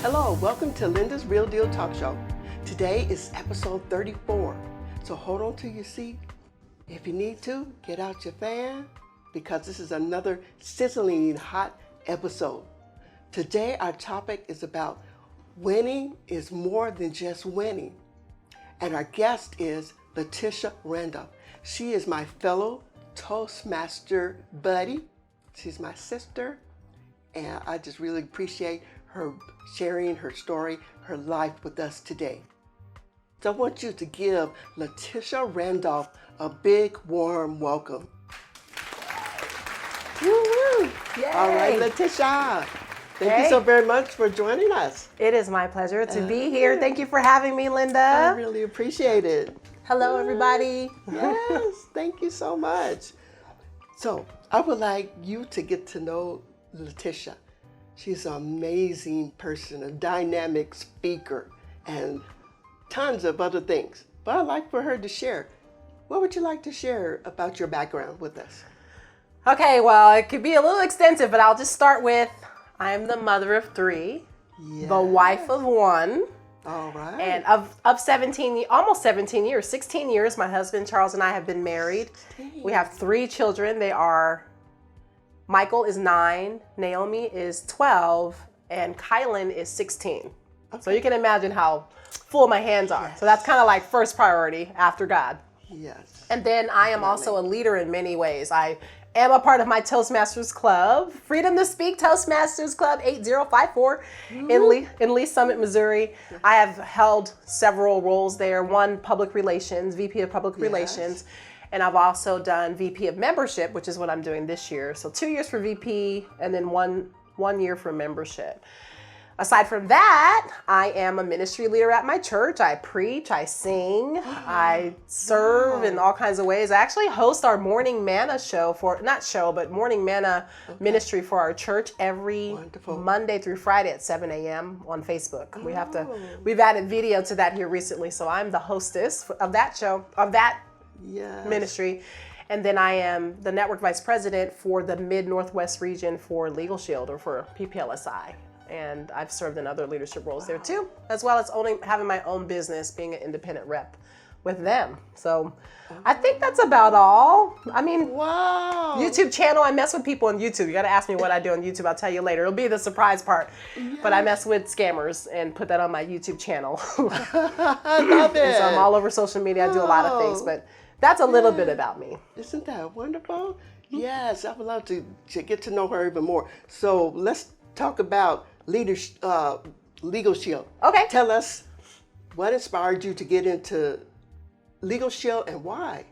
Hello, welcome to Linda's Real Deal Talk Show. Today is episode 34, so hold on to your seat. If you need to, get out your fan because this is another sizzling hot episode. Today our topic is about winning is more than just winning. And our guest is Latisha Randolph. She is my fellow Toastmaster buddy. She's my sister, and I just really appreciate her sharing her story, her life with us today. So I want you to give Latisha Randolph a big warm welcome. Woo-hoo. Yay. All right, Latisha. Thank you so very much for joining us. It is my pleasure to be here. Thank you for having me, Linda. I really appreciate it. Hello, everybody. Yes, thank you so much. So I would like you to get to know Latisha. She's an amazing person, a dynamic speaker, and tons of other things. But I'd like for her to share. What would you like to share about your background with us? Okay, well, it could be a little extensive, but I'll just start with I'm the mother of 3, the wife of 1. All right. And of 17, almost 17 years, 16 years, my husband Charles and I have been married. 16. We have 3 children. They are, Michael is 9, Naomi is 12, and Kylan is 16. Okay. So you can imagine how full my hands are. Yes. So that's kind of like first priority after God. Yes. And then I am also a leader in many ways. I am a part of my Toastmasters Club, Freedom to Speak Toastmasters Club 8054 in Lee Summit, Missouri. I have held several roles there. One, public relations, VP of public relations. And I've also done VP of membership, which is what I'm doing this year. So 2 years for VP and then one year for membership. Aside from that, I am a ministry leader at my church. I preach, I sing, I serve in all kinds of ways. I actually host our Morning Manna show Morning Manna ministry for our church every Monday through Friday at 7 a.m. on Facebook. We've added video to that here recently. So I'm the hostess of that show, of that ministry. And then I am the network vice president for the Mid-Northwest region for LegalShield or for PPLSI. And I've served in other leadership roles there too, as well as having my own business, being an independent rep with them. So I think that's about all. I mean, YouTube channel, I mess with people on YouTube. You got to ask me what I do on YouTube. I'll tell you later. It'll be the surprise part. Yes. But I mess with scammers and put that on my YouTube channel. I love it. So I'm all over social media. I do a lot of things, but that's a little bit about me. Isn't that wonderful? Yes, I would love to get to know her even more. So let's talk about LegalShield. Okay. Tell us what inspired you to get into LegalShield and why?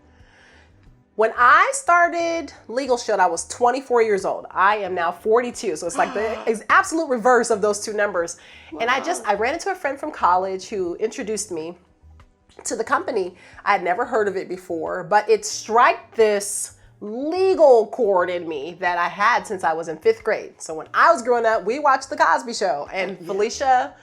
When I started LegalShield, I was 24 years old. I am now 42, so it's like the absolute reverse of those two numbers. Wow. And I ran into a friend from college who introduced me to the company. I had never heard of it before, but it struck this legal chord in me that I had since I was in 5th grade. So when I was growing up, we watched The Cosby Show, and Felicia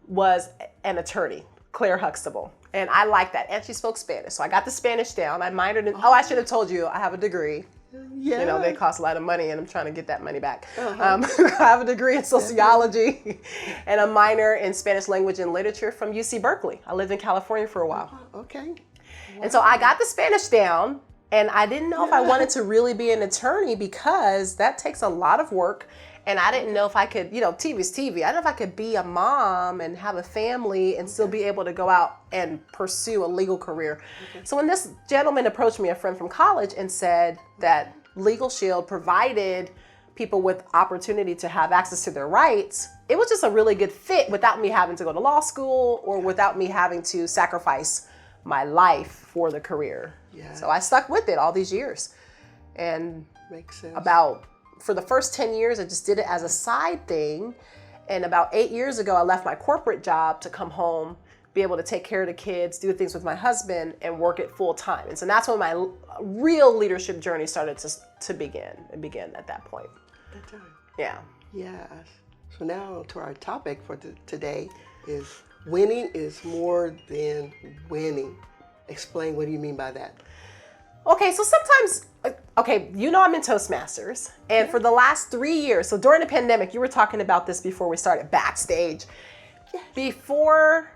was an attorney, Claire Huxtable. And I liked that. And she spoke Spanish. So I got the Spanish down. I minored in, I should have told you, I have a degree. Yeah. You know, they cost a lot of money and I'm trying to get that money back. I have a degree in sociology and a minor in Spanish language and literature from UC Berkeley. I lived in California for a while. Okay. Wow. And so I got the Spanish down. And I didn't know if I wanted to really be an attorney because that takes a lot of work. And I didn't know if I could, TV's TV. I don't know if I could be a mom and have a family and still be able to go out and pursue a legal career. So when this gentleman approached me, a friend from college, and said that LegalShield provided people with opportunity to have access to their rights, it was just a really good fit without me having to go to law school or without me having to sacrifice my life for the career. Yeah. So I stuck with it all these years. And makes sense. For the first 10 years, I just did it as a side thing. And about 8 years ago, I left my corporate job to come home, be able to take care of the kids, do things with my husband, and work it full time. And so that's when my real leadership journey started to begin. It began at that point. That time. Yeah. Yes. So now to our topic for today is winning is more than winning. Explain, what do you mean by that? Okay, so sometimes, I'm in Toastmasters, and for the last 3 years, so during the pandemic, you were talking about this before we started backstage, before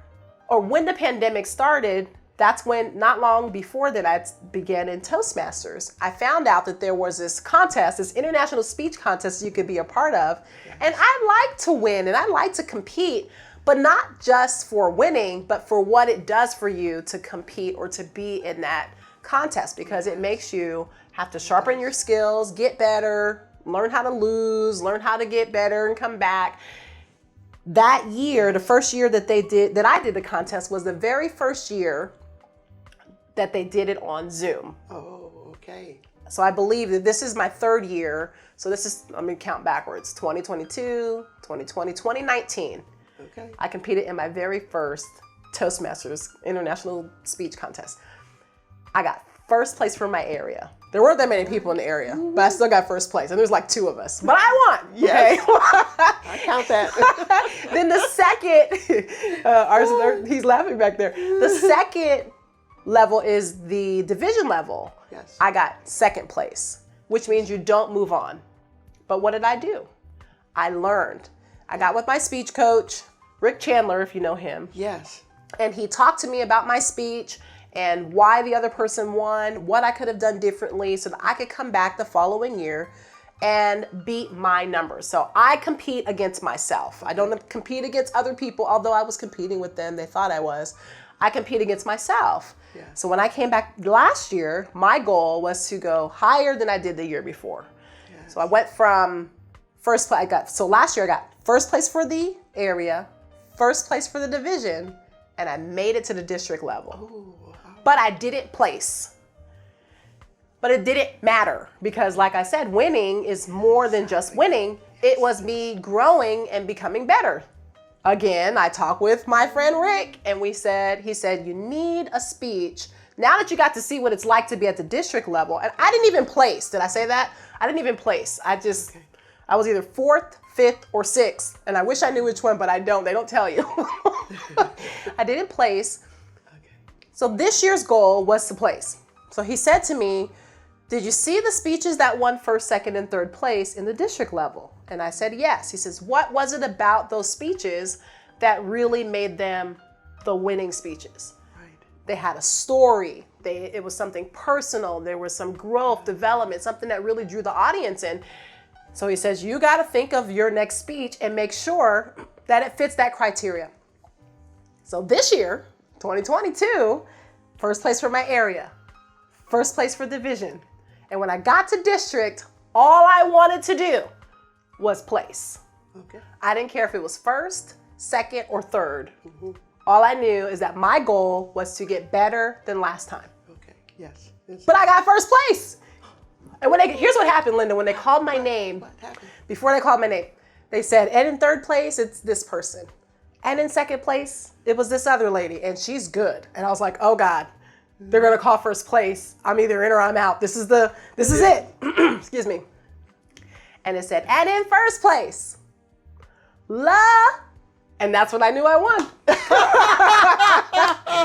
or when the pandemic started, that's when, not long before that, I began in Toastmasters. I found out that there was this contest, this international speech contest you could be a part of. Yes. And I like to win and I like to compete, but not just for winning, but for what it does for you to compete or to be in that contest, because it makes you have to sharpen your skills, get better, learn how to lose, learn how to get better and come back. That year, the first year that I did the contest was the very first year that they did it on Zoom. Oh, okay. So I believe that this is my third year. So this is, let me count backwards, 2022, 2020, 2019. Okay. I competed in my very first Toastmasters International Speech Contest. I got first place for my area. There weren't that many people in the area, but I still got first place. And there's like 2 of us, but I won. Yes. Okay. I count that. Then the second, he's laughing back there. The second level is the division level. Yes. I got second place, which means you don't move on. But what did I do? I learned. I got with my speech coach, Rick Chandler, if you know him. Yes. And he talked to me about my speech and why the other person won, what I could have done differently so that I could come back the following year and beat my numbers. So I compete against myself. I don't compete against other people, although I was competing with them. They thought I was. I compete against myself. Yeah. So when I came back last year, my goal was to go higher than I did the year before. Yes. So I went from first place. So last year I got first place for the area, first place for the division, and I made it to the district level. Ooh. But I didn't place. But it didn't matter because, like I said, winning is more than just winning. It was me growing and becoming better. Again, I talked with my friend Rick and he said, you need a speech. Now that you got to see what it's like to be at the district level, and I didn't even place. Did I say that? I didn't even place. I was either 4th, 5th, or 6th. And I wish I knew which one, but I don't. They don't tell you. I didn't place. So this year's goal was to place. So he said to me, did you see the speeches that won first, second, and third place in the district level? And I said, yes. He says, what was it about those speeches that really made them the winning speeches? Right. They had a story. It was something personal. There was some growth, development, something that really drew the audience in. So he says, you got to think of your next speech and make sure that it fits that criteria. So this year, 2022, first place for my area, first place for division. And when I got to district, all I wanted to do was place. Okay. I didn't care if it was first, second, or third. Mm-hmm. All I knew is that my goal was to get better than last time. Okay. Yes. But I got first place. And here's what happened, Linda, when they called my name, What happened? before they called my name, they said, and in third place, it's this person. And in second place, it was this other lady, and she's good. And I was like, oh God, they're gonna call first place. I'm either in or I'm out. This is it. Excuse me. And it said, and in first place, and that's when I knew I won.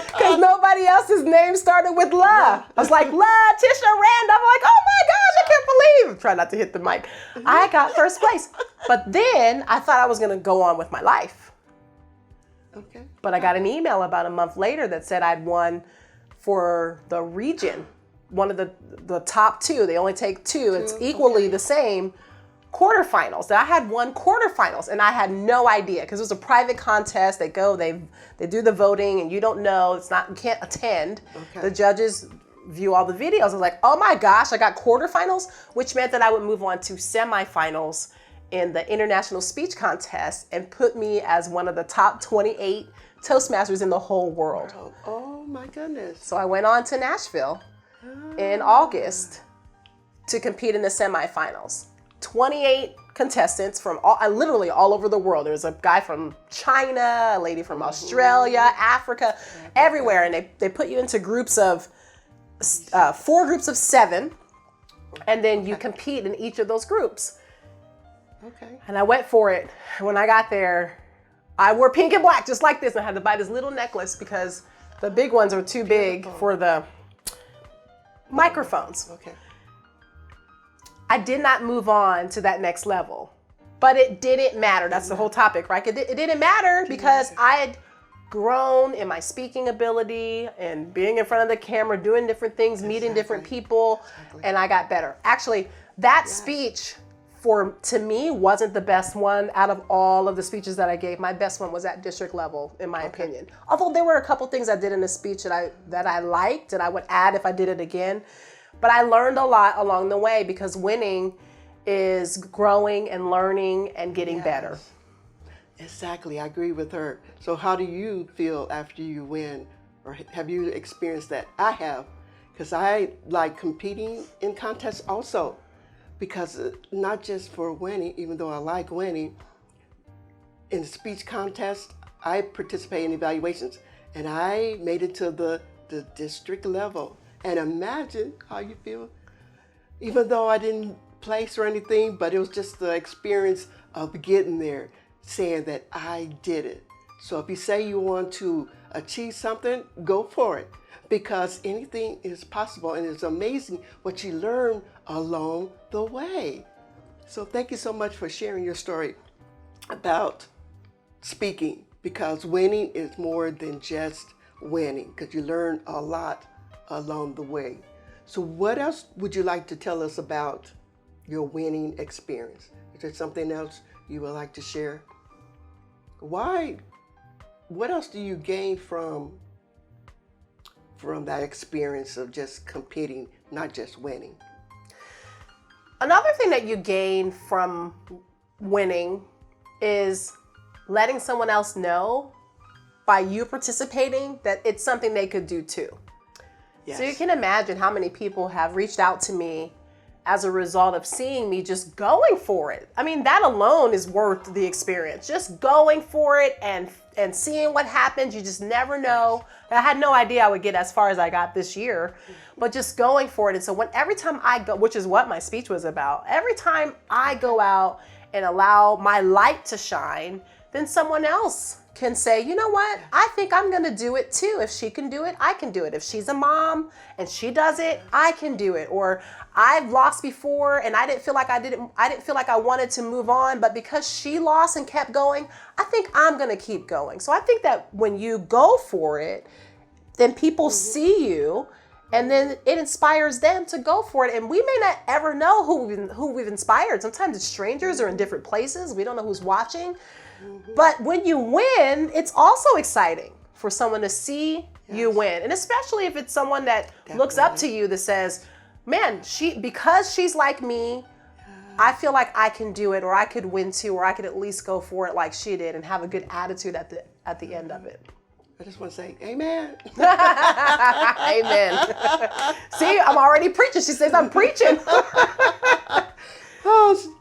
Because nobody else's name started with I was like, Latisha Randolph. I'm like, oh my gosh, I can't believe. Try not to hit the mic. I got first place. But then I thought I was gonna go on with my life. Okay. But I got an email about a month later that said I'd won for the region, one of the top 2. They only take 2. It's equally the same. Quarterfinals. I had won quarterfinals and I had no idea because it was a private contest. They do the voting and you don't know. You can't attend. Okay. The judges view all the videos. I was like, oh my gosh, I got quarterfinals, which meant that I would move on to semifinals in the international speech contest and put me as one of the top 28 Toastmasters in the whole world. Oh my goodness. So I went on to Nashville in August to compete in the semifinals. 28 contestants from literally all over the world. There was a guy from China, a lady from Australia, Africa, everywhere. And they put you into groups of 4 groups of 7. And then you compete in each of those groups. Okay. And I went for it. When I got there, I wore pink and black just like this. And I had to buy this little necklace because the big ones are too big for the microphones. Okay. I did not move on to that next level, But it didn't matter. That's the whole topic, right? It didn't matter because I had grown in my speaking ability and being in front of the camera, doing different things, meeting different people, and I got better. Actually, that speech to me wasn't the best one out of all of the speeches that I gave. My best one was at district level, in my opinion. Although there were a couple things I did in the speech that I liked and I would add if I did it again. But I learned a lot along the way because winning is growing and learning and getting better. Exactly, I agree with her. So how do you feel after you win? Or have you experienced that? I have, because I like competing in contests also. Because not just for winning, even though I like winning, in the speech contest, I participate in evaluations, and I made it to the district level. And imagine how you feel, even though I didn't place or anything, but it was just the experience of getting there, saying that I did it. So if you say you want to achieve something, go for it, because anything is possible, and it's amazing what you learn along the way. So thank you so much for sharing your story about speaking, because winning is more than just winning, because you learn a lot along the way. So what else would you like to tell us about your winning experience? Is there something else you would like to share? What else do you gain from that experience of just competing, not just winning? Another thing that you gain from winning is letting someone else know by you participating that it's something they could do too. Yes. So you can imagine how many people have reached out to me as a result of seeing me just going for it. I mean, that alone is worth the experience. Just going for it and seeing what happens. You just never know. I had no idea I would get as far as I got this year, but just going for it. And so every time I go, which is what my speech was about, every time I go out and allow my light to shine, then someone else can say, you know what, I think I'm gonna do it too. If she can do it, I can do it. If she's a mom and she does it, I can do it. Or I've lost before and I didn't feel like I wanted to move on, but because she lost and kept going, I think I'm gonna keep going. So I think that when you go for it, then people see you, and then it inspires them to go for it. And we may not ever know who we've inspired. Sometimes it's strangers or in different places. We don't know who's watching. But when you win, it's also exciting for someone to see you win. And especially if it's someone that looks up to you that says, man, because she's like me, I feel like I can do it, or I could win too, or I could at least go for it like she did and have a good attitude at the end of it. I just want to say, amen. Amen. See, I'm already preaching. She says I'm preaching. Oh,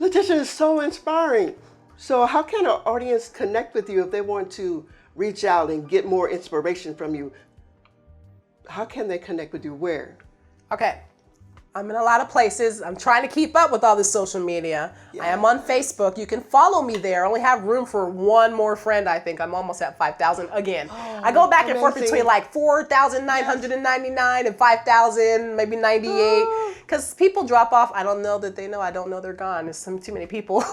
Latisha is so inspiring. So how can our audience connect with you if they want to reach out and get more inspiration from you? How can they connect with you? Where? Okay. I'm in a lot of places. I'm trying to keep up with all this social media. I am on Facebook. You can follow me there. I only have room for one more friend, I think. I'm almost at 5,000 again. Oh, I go back and forth between like 4,999 and 5,000, maybe 98. Because people drop off. I don't know that they know. I don't know they're gone. There's too many people.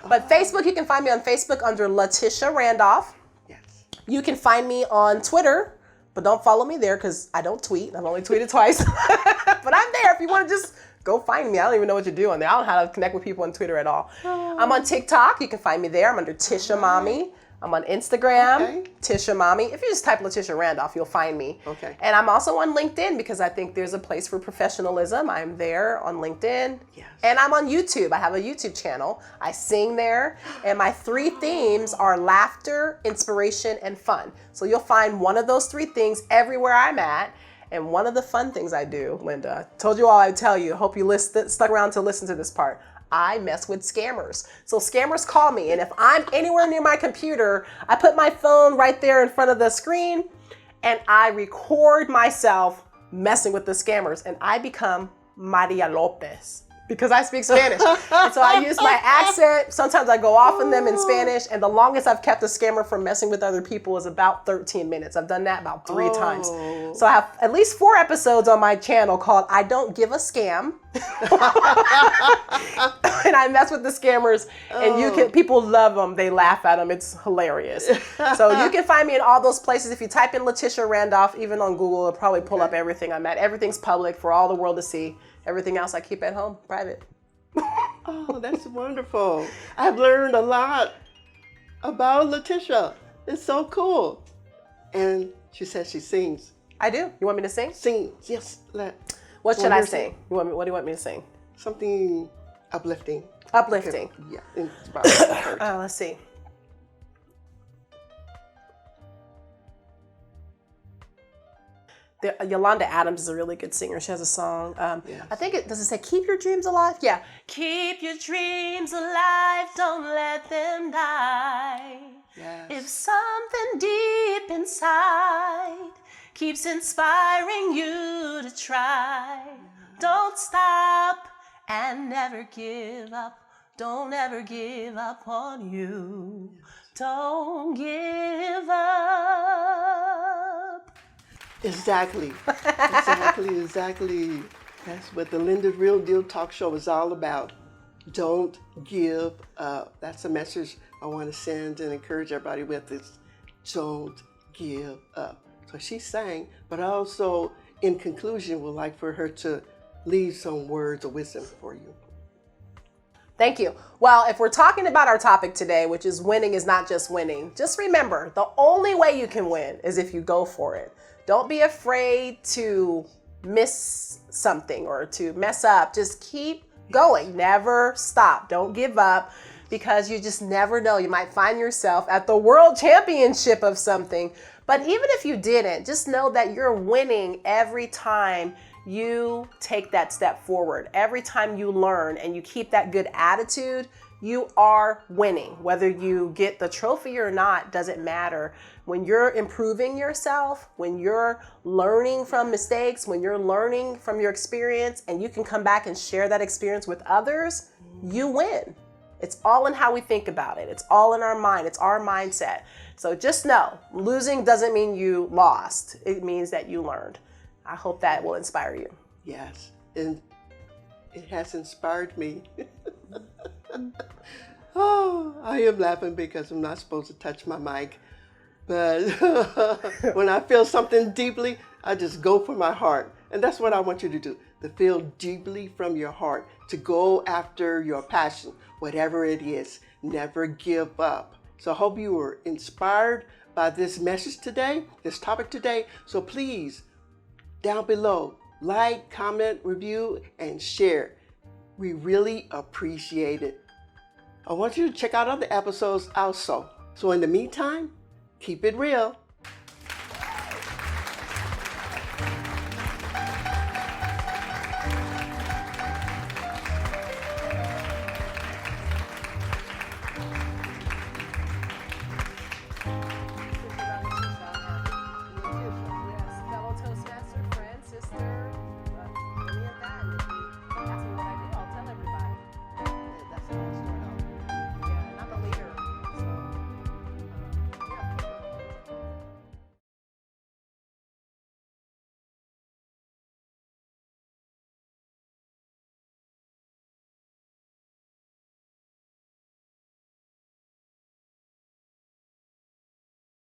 But Facebook, you can find me on Facebook under Latisha Randolph. Yes. You can find me on Twitter. But don't follow me there because I don't tweet. I've only tweeted twice. But I'm there if you want to just go find me. I don't even know what you're doing there. I don't know how to connect with people on Twitter at all. I'm on TikTok. You can find me there. I'm under Tisha Mommy. I'm on Instagram, Tisha Mommy. If you just type Latisha Randolph, you'll find me. Okay. And I'm also on LinkedIn because I think there's a place for professionalism. I'm there on LinkedIn. Yes. And I'm on YouTube. I have a YouTube channel. I sing there. And my 3 themes are laughter, inspiration, and fun. So you'll find one of those 3 things everywhere I'm at. And one of the fun things I do, Linda, I told you all I'd tell you. Hope you stuck around to listen to this part. I mess with scammers. So scammers call me, and if I'm anywhere near my computer, I put my phone right there in front of the screen, and I record myself messing with the scammers, and I become Maria Lopez. because I speak Spanish. And so I use my accent. Sometimes I go off on them in Spanish. And the longest I've kept a scammer from messing with other people is about 13 minutes. I've done that about 3 times. So I have at least 4 episodes on my channel called I Don't Give a Scam. And I mess with the scammers, and people love them. They laugh at them. It's hilarious. So you can find me in all those places. If you type in Latisha Randolph, even on Google, it'll probably pull up everything I'm at. Everything's public for all the world to see. Everything else I keep at home, private. Oh, that's wonderful. I've learned a lot about Latisha. It's so cool. And she says she sings. I do. You want me to sing? Sing, yes. What should I sing? What do you want me to sing? Something uplifting. Uplifting. Okay. Yeah, inspiring. Let's see. Yolanda Adams is a really good singer. She has a song. Yes. I think does it say "Keep Your Dreams Alive"? Yeah. Keep your dreams alive. Don't let them die. Yes. If something deep inside keeps inspiring you to try, don't stop and never give up. Don't ever give up on you. Don't give up. Exactly. That's what the Linda Real Deal Talk Show is all about. Don't give up. That's a message I want to send and encourage everybody with is don't give up. So she sang, but I also, in conclusion, would like for her to leave some words of wisdom for you. Thank you. Well, if we're talking about our topic today, which is winning is not just winning, just remember the only way you can win is if you go for it. Don't be afraid to miss something or to mess up. Just keep going. Never stop. Don't give up, because you just never know. You might find yourself at the world championship of something. But even if you didn't, just know that you're winning every time you take that step forward. Every time you learn and you keep that good attitude, you are winning. Whether you get the trophy or not doesn't matter. When you're improving yourself, when you're learning from mistakes, when you're learning from your experience, and you can come back and share that experience with others, you win. It's all in how we think about it. It's all in our mind. It's our mindset. So just know, losing doesn't mean you lost. It means that you learned. I hope that will inspire you. Yes, and it has inspired me. Oh, I am laughing because I'm not supposed to touch my mic. But when I feel something deeply, I just go for my heart. And that's what I want you to do, to feel deeply from your heart, to go after your passion, whatever it is. Never give up. So I hope you were inspired by this message today, this topic today. So please, down below, like, comment, review, and share. We really appreciate it. I want you to check out other episodes also. So in the meantime, keep it real.